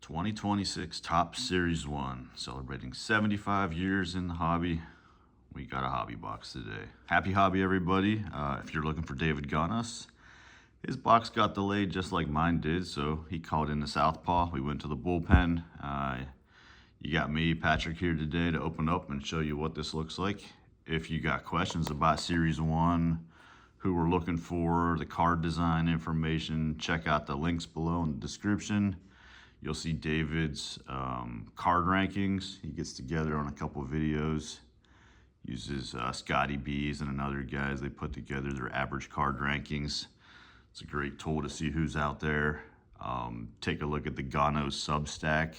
2026 Topps Series 1, celebrating 75 years in the hobby. We got a hobby box today. Happy hobby, everybody. If you're looking for David Ganas, his box got delayed just like mine did, so he called in the southpaw. We went to the bullpen. You got me, Patrick, here today to open up and show you what this looks like. If you got questions about Series 1, who we're looking for, the card design information, check out the links below in the description. You'll see David's card rankings. He gets together on a couple of videos, uses Scotty B's and another guys. They put together their average card rankings. It's a great tool to see who's out there. Take a look at the Gano Substack.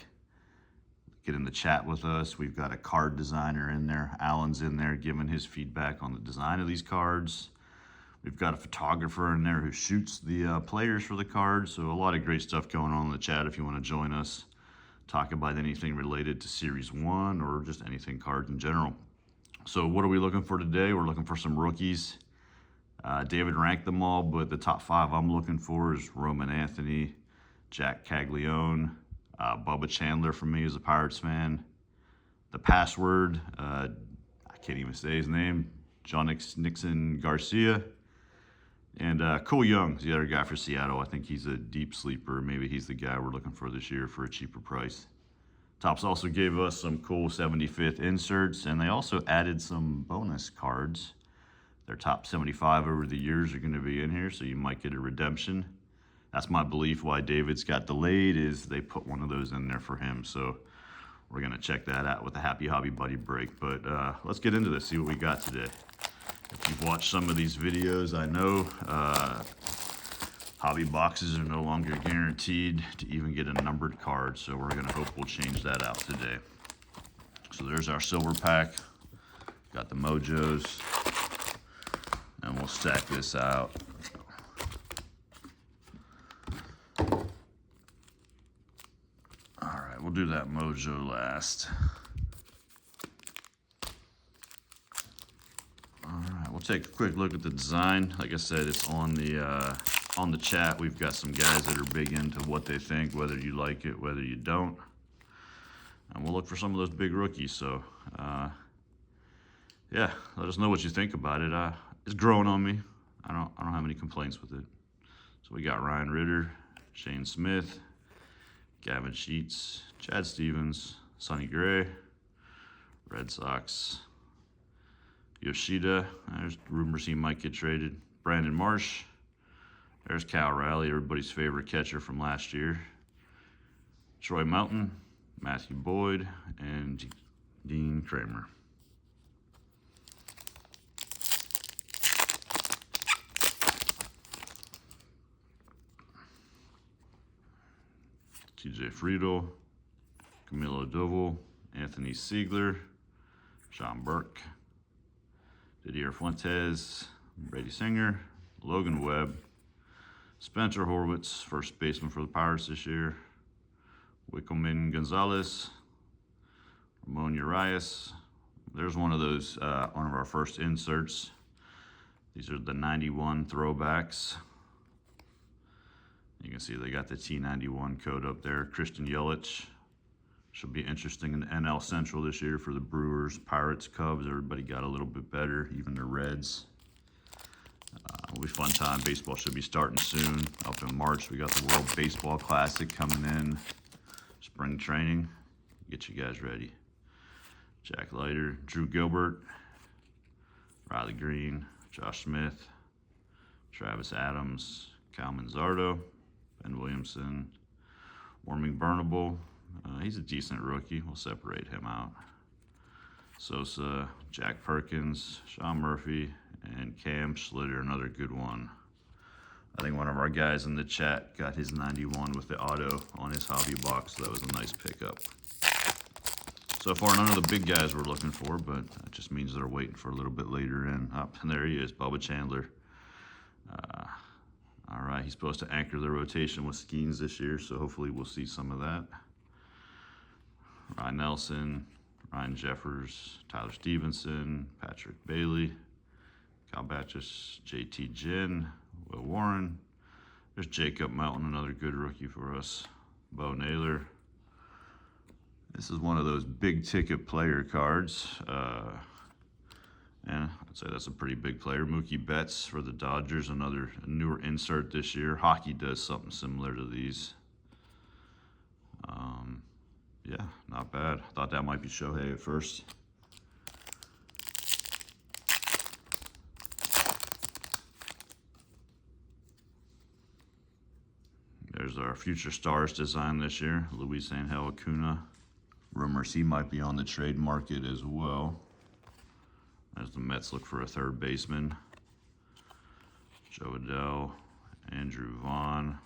Get in the chat with us. We've got a card designer in there. Alan's in there giving his feedback on the design of these cards. We've got a photographer in there who shoots the players for the cards. So a lot of great stuff going on in the chat if you want to join us. Talk about anything related to Series 1 or just anything cards in general. So what are we looking for today? We're looking for some rookies. David ranked them all, but the top 5 I'm looking for is Roman Anthony, Jack Caglianone, Bubba Chandler for me as a Pirates fan. The password, I can't even say his name, John Nixon Garcia. And Cole Young's the other guy for Seattle. I think he's a deep sleeper. Maybe he's the guy we're looking for this year for a cheaper price. Topps also gave us some cool 75th inserts, and they also added some bonus cards. Their top 75 over the years are going to be in here, so you might get a redemption. That's my belief why David's got delayed, is they put one of those in there for him. So we're going to check that out with the Happy Hobby Buddy break. But let's get into this, see what we got today. If you've watched some of these videos, I know hobby boxes are no longer guaranteed to even get a numbered card, so we're gonna hope we'll change that out today. So there's our silver pack, got the Mojos, and we'll stack this out. All right, we'll do that Mojo last. We'll take a quick look at the design. Like I said, it's on the chat. We've got some guys that are big into what they think, whether you like it, whether you don't. And we'll look for some of those big rookies. So, yeah, let us know what you think about it. It's growing on me. I don't have any complaints with it. So we got Ryan Ritter, Shane Smith, Gavin Sheets, Chad Stevens, Sonny Gray, Red Sox, Yoshida. There's rumors he might get traded. Brandon Marsh. There's Cal Raleigh, everybody's favorite catcher from last year. Troy Mountain, Matthew Boyd, and Dean Kramer. TJ Friedel, Camilo Doval, Anthony Siegler, Sean Burke, Didier Fuentes, Brady Singer, Logan Webb, Spencer Horwitz, first baseman for the Pirates this year, Wickelman Gonzalez, Ramon Urias. There's one of those, one of our first inserts. These are the 91 throwbacks. You can see they got the T91 code up there. Christian Yelich. Should be interesting in the NL Central this year for the Brewers, Pirates, Cubs. Everybody got a little bit better, even the Reds. It'll be a fun time. Baseball should be starting soon. Up in March, we got the World Baseball Classic coming in. Spring training. Get you guys ready. Jack Leiter, Drew Gilbert, Riley Green, Josh Smith, Travis Adams, Cal Manzardo, Ben Williamson, Warming Burnable. He's a decent rookie. We'll separate him out. Sosa, Jack Perkins, Sean Murphy, and Cam Schlittler, another good one. I think one of our guys in the chat got his 91 with the auto on his hobby box, so that was a nice pickup. So far, none of the big guys we're looking for, but that just means they're waiting for a little bit later in. Oh, and there he is, Bubba Chandler. All right, he's supposed to anchor the rotation with Skeens this year, so hopefully we'll see some of that. Ryan Nelson, Ryan Jeffers, Tyler Stevenson, Patrick Bailey, Cal Batchis, JT Ginn, Will Warren. There's Jacob Mountain, another good rookie for us. Bo Naylor, This is one of those big ticket player cards. And I'd say that's a pretty big player. Mookie Betts for the Dodgers, another newer insert this year. Hockey does something similar to these. Yeah, not bad. Thought that might be Shohei at first. There's our future stars design this year. Luis Angel Acuna. Rumors he might be on the trade market as well, as the Mets look for a third baseman. Joe Adele, Andrew Vaughn,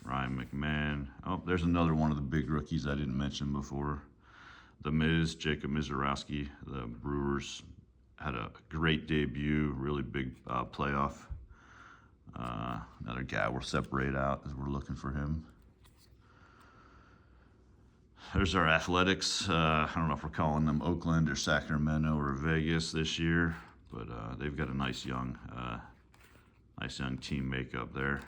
Ryan McMahon. Oh, there's another one of the big rookies I didn't mention before. The Miz, Jacob Misiorowski. The Brewers had a great debut, really big playoff. Another guy we'll separate out as we're looking for him. There's our Athletics. I don't know if we're calling them Oakland or Sacramento or Vegas this year, but they've got a nice young team makeup there.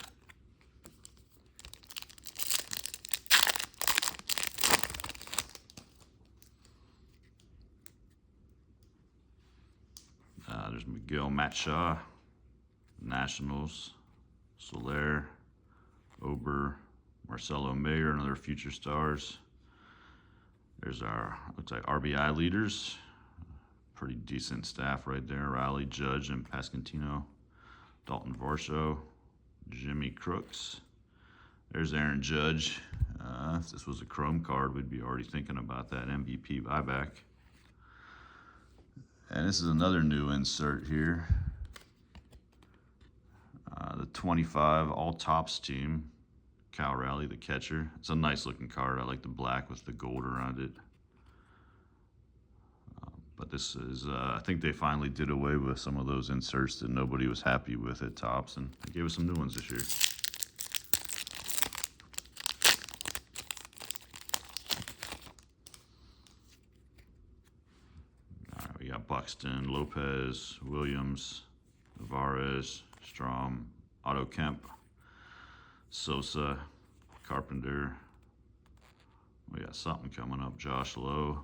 There's Miguel Matt Shaw, Nationals, Soler, Ober, Marcelo Mayer, another future stars. There's our, looks like RBI leaders. Pretty decent staff right there. Riley, Judge, and Pasquantino. Dalton Varsho, Jimmy Crooks. There's Aaron Judge. If this was a chrome card, we'd be already thinking about that MVP buyback. And this is another new insert here. The 25 all-tops team. Cal Raleigh, the catcher. It's a nice looking card. I like the black with the gold around it. But this is, I think they finally did away with some of those inserts that nobody was happy with at Topps, and they gave us some new ones this year. All right, we got Buxton, Lopez, Williams, Navarez, Strom, Otto Kemp, Sosa, Carpenter. We got something coming up. Josh Lowe.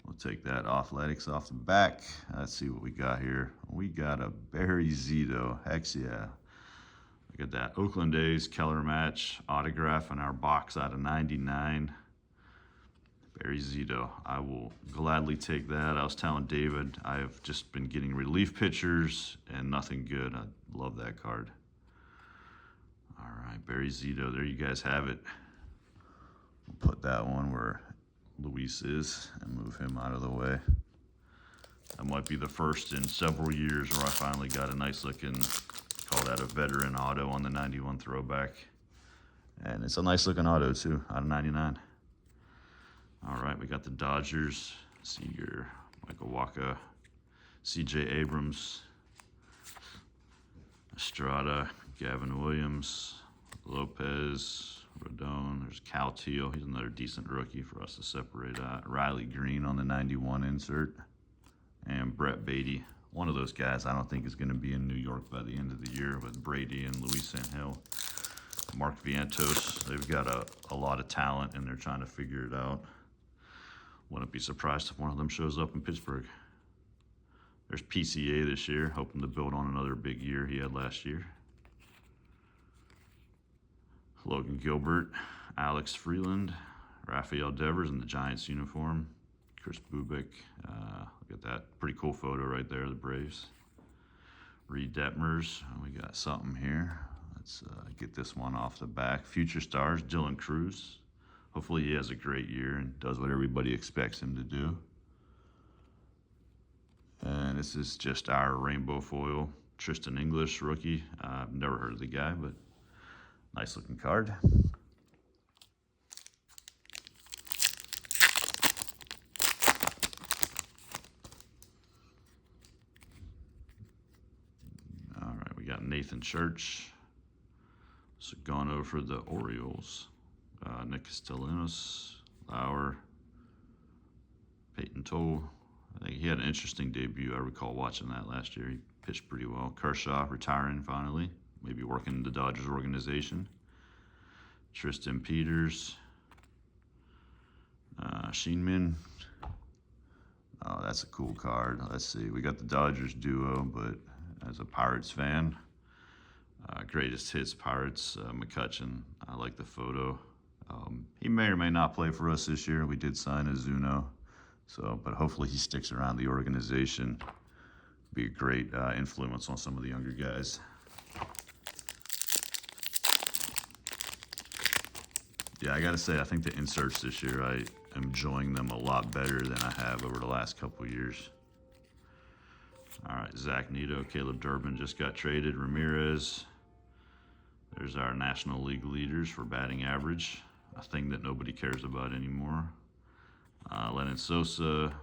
We'll take that Athletics off the back. Let's see what we got here. We got a Barry Zito. Heck yeah. Look at that. Oakland A's Keller match autograph in our box out of 99. Barry Zito. I will gladly take that. I was telling David, I have just been getting relief pitchers and nothing good. I love that card. All right, Barry Zito, there you guys have it. We'll put that one where Luis is and move him out of the way. That might be the first in several years where I finally got a nice looking, call that a veteran auto on the 91 throwback. And it's a nice looking auto too, out of 99. All right, we got the Dodgers, Seager, Michael Wacha, CJ Abrams, Estrada, Gavin Williams, Lopez, Rodon. There's Cal Teal. He's another decent rookie for us to separate out. Riley Green on the 91 insert. And Brett Beatty. One of those guys I don't think is going to be in New York by the end of the year with Brady and Luis Angel. Mark Vientos. They've got a lot of talent and they're trying to figure it out. Wouldn't be surprised if one of them shows up in Pittsburgh. There's PCA this year, hoping to build on another big year he had last year. Logan Gilbert, Alex Freeland, Rafael Devers in the Giants uniform, Chris Bubik. Look at that pretty cool photo right there, the Braves. Reed Detmers, we got something here. Let's get this one off the back. Future stars, Dylan Cruz. Hopefully he has a great year and does what everybody expects him to do. And this is just our rainbow foil. Tristan English, rookie. I've never heard of the guy, but nice looking card. All right, we got Nathan Church. Sagano for the Orioles. Nick Castellanos, Lauer, Peyton Toll. I think he had an interesting debut. I recall watching that last year. He pitched pretty well. Kershaw retiring finally. Maybe working in the Dodgers organization. Tristan Peters. Sheenman. Oh, that's a cool card. Let's see. We got the Dodgers duo, but as a Pirates fan, greatest hits Pirates, McCutchen. I like the photo. He may or may not play for us this year. We did sign Azuno, but hopefully he sticks around the organization. Be a great influence on some of the younger guys. Yeah, I gotta say, I think the inserts this year, I am enjoying them a lot better than I have over the last couple years. All right, Zach Neto, Caleb Durbin just got traded. Ramirez. There's our National League leaders for batting average, a thing that nobody cares about anymore. Lennon Sosa,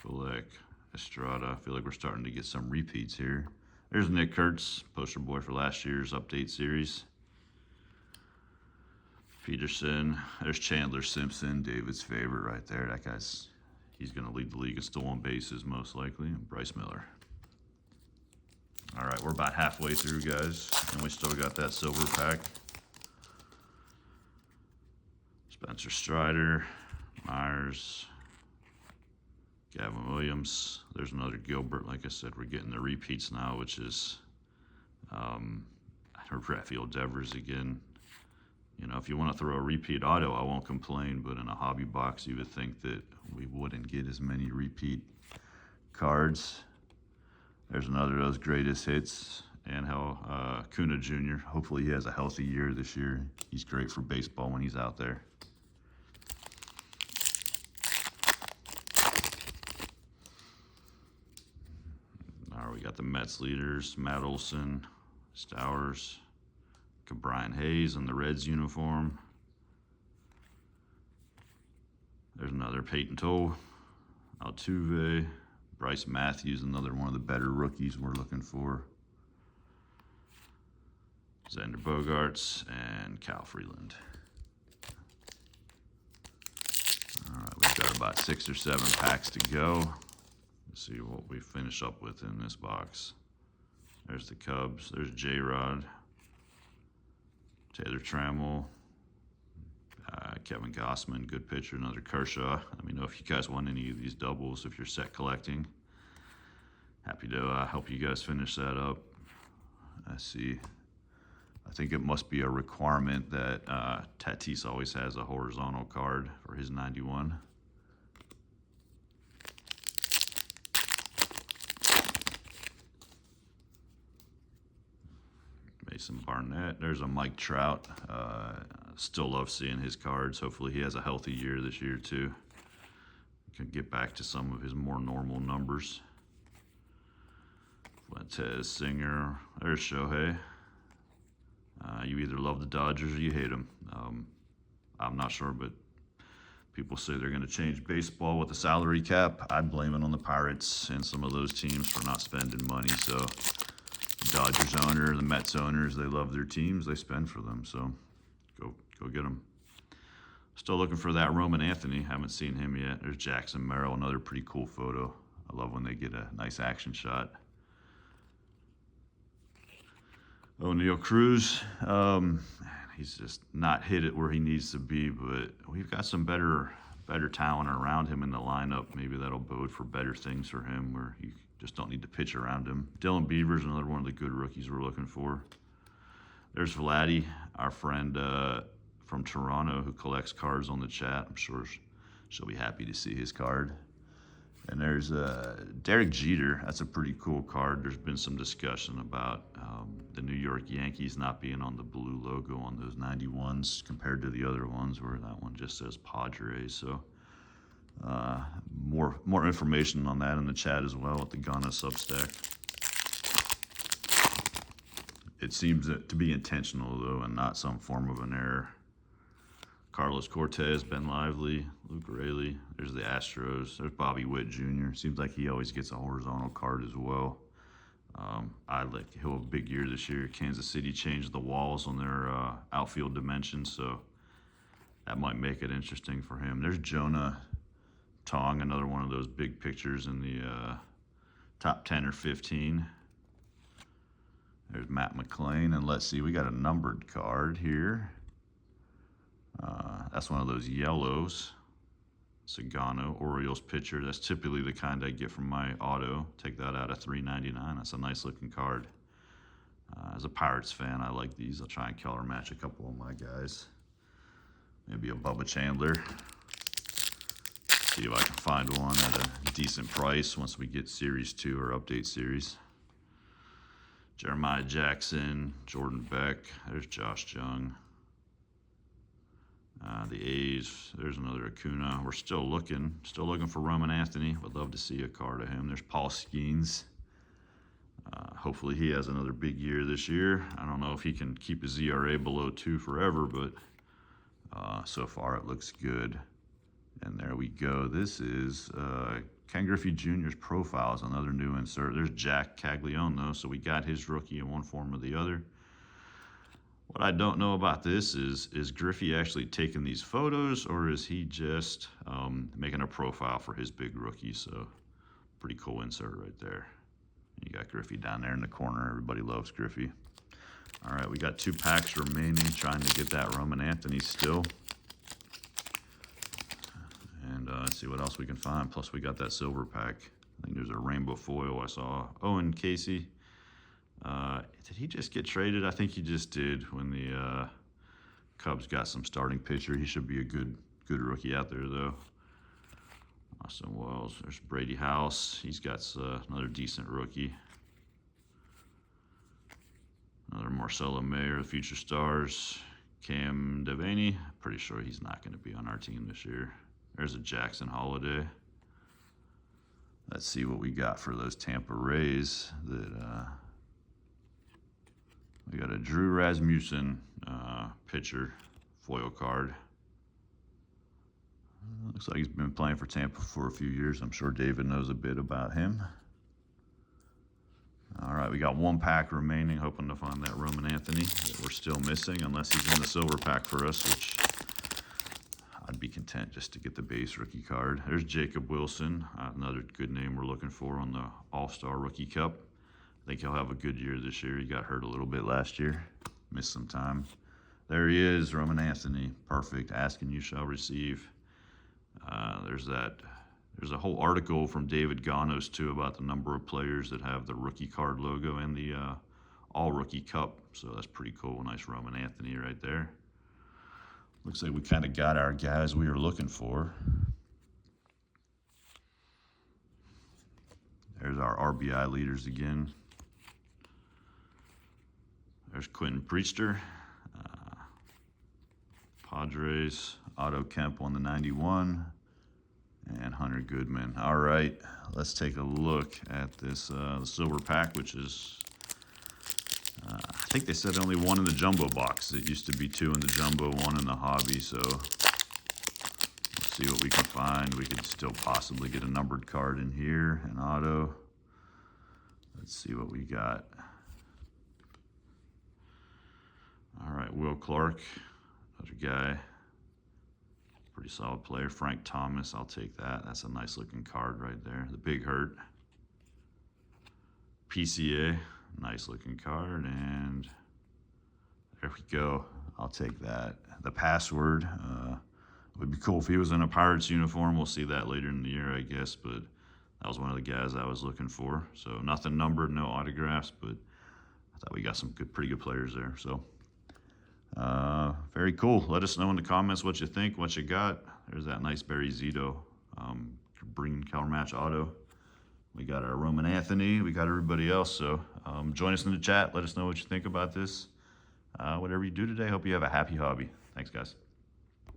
Relic, Estrada. I feel like we're starting to get some repeats here. There's Nick Kurtz, poster boy for last year's update series. Peterson. There's Chandler Simpson, David's favorite right there. That guy's, he's going to lead the league in stolen bases most likely. And Bryce Miller. All right, we're about halfway through, guys, and we still got that silver pack. Spencer Strider, Myers, Gavin Williams. There's another Gilbert. Like I said, we're getting the repeats now, which is Rafael Devers again. You know, if you want to throw a repeat auto, I won't complain, but in a hobby box, you would think that we wouldn't get as many repeat cards. There's another of those greatest hits. And how Kuna Jr., hopefully he has a healthy year this year. He's great for baseball when he's out there. All right, we got the Mets leaders, Matt Olson, Stowers, Brian Hayes in the Reds uniform. There's another Peyton Toll, Altuve, Bryce Matthews, another one of the better rookies we're looking for. Xander Bogaerts and Cal Freeland. All right, we've got about 6 or 7 packs to go. Let's see what we finish up with in this box. There's the Cubs. There's J-Rod. Taylor Trammell, Kevin Gossman, good pitcher, another Kershaw. Let me know if you guys want any of these doubles, if you're set collecting. Happy to help you guys finish that up. I see. I think it must be a requirement that Tatis always has a horizontal card for his 91. Mason Barnett. There's a Mike Trout. Still love seeing his cards. Hopefully he has a healthy year this year too. Can get back to some of his more normal numbers. Fuentes, Singer. There's Shohei. You either love the Dodgers or you hate them. I'm not sure, but people say they're going to change baseball with the salary cap. I blame it on the Pirates and some of those teams for not spending money. So the Dodgers owner, the Mets owners, they love their teams. They spend for them. So go get them. Still looking for that Roman Anthony. Haven't seen him yet. There's Jackson Merrill, another pretty cool photo. I love when they get a nice action shot. O'Neal Cruz, he's just not hit it where he needs to be, but we've got some better talent around him in the lineup. Maybe that'll bode for better things for him, where you just don't need to pitch around him. Dylan Beaver's another one of the good rookies we're looking for. There's Vladdy, our friend from Toronto who collects cards on the chat. I'm sure she'll be happy to see his card. And there's Derek Jeter. That's a pretty cool card. There's been some discussion about the New York Yankees not being on the blue logo on those 91s compared to the other ones where that one just says Padres. So more information on that in the chat as well at the Ghana Substack. It seems to be intentional, though, and not some form of an error. Carlos Cortez, Ben Lively, Luke Raley. There's the Astros. There's Bobby Witt Jr. Seems like he always gets a horizontal card as well. He'll have a big year this year. Kansas City changed the walls on their outfield dimensions, so that might make it interesting for him. There's Jonah Tong, another one of those big pictures in the top 10 or 15. There's Matt McClain, and let's see, we got a numbered card here. That's one of those yellows. Sagano, Orioles pitcher. That's typically the kind I get from my auto. Take that out of $3.99. That's a nice looking card. As a Pirates fan, I like these. I'll try and color match a couple of my guys. Maybe a Bubba Chandler. See if I can find one at a decent price once we get Series 2 or Update Series. Jeremiah Jackson, Jordan Beck. There's Josh Jung. The A's, there's another Acuna. We're still looking for Roman Anthony. Would love to see a card of him. There's Paul Skeens. Hopefully he has another big year this year. I don't know if he can keep his ERA below 2 forever, but so far it looks good. And there we go. This is Ken Griffey Jr.'s profile is another new insert. There's Jack Caglianone, though, so we got his rookie in one form or the other. What I don't know about this is Griffey actually taking these photos, or is he just making a profile for his big rookie? So pretty cool insert right there. You got Griffey down there in the corner. Everybody loves Griffey. All right, we got 2 packs remaining, trying to get that Roman Anthony still. And let's see what else we can find. Plus, we got that silver pack. I think there's a rainbow foil I saw. Owen Casey. Did he just get traded? I think he just did when the Cubs got some starting pitcher. He should be a good rookie out there, though. Austin Wells. There's Brady House. He's got another decent rookie. Another Marcelo Mayer, the Future Stars. Cam Devaney. Pretty sure he's not going to be on our team this year. There's a Jackson Holiday. Let's see what we got for those Tampa Rays. We got a Drew Rasmussen pitcher foil card. Looks like he's been playing for Tampa for a few years. I'm sure David knows a bit about him. All right, we got 1 pack remaining, hoping to find that Roman Anthony that we're still missing, unless he's in the silver pack for us, which I'd be content just to get the base rookie card. There's Jacob Wilson, another good name we're looking for on the All-Star Rookie Cup. I think he'll have a good year this year. He got hurt a little bit last year, missed some time. There he is, Roman Anthony. Perfect. Ask and you shall receive. There's a whole article from David Ganos, too, about the number of players that have the rookie card logo and the All-Rookie Cup. So that's pretty cool. Nice Roman Anthony right there. Looks like we kind of got our guys we were looking for. There's our RBI leaders again. There's Quentin Priester. Padres, Otto Kemp on the 91. And Hunter Goodman. All right, let's take a look at this the silver pack, which is, I think they said only 1 in the jumbo box. It used to be 2 in the jumbo, 1 in the hobby. So let's see what we can find. We could still possibly get a numbered card in here, an auto. Let's see what we got. All right, Will Clark, another guy. Pretty solid player. Frank Thomas, I'll take that. That's a nice looking card right there. The Big Hurt. PCA, nice looking card. And there we go. I'll take that. The Password. It would be cool if he was in a Pirates uniform. We'll see that later in the year, I guess. But that was one of the guys I was looking for. So nothing numbered, no autographs. But I thought we got some pretty good players there. So very cool. Let us know in the comments what you think, what you got. There's that nice Barry Zito green color match auto. We got our Roman Anthony. We got everybody else. So join us in the chat. Let us know what you think about this. Whatever you do today, hope you have a happy hobby. Thanks, guys.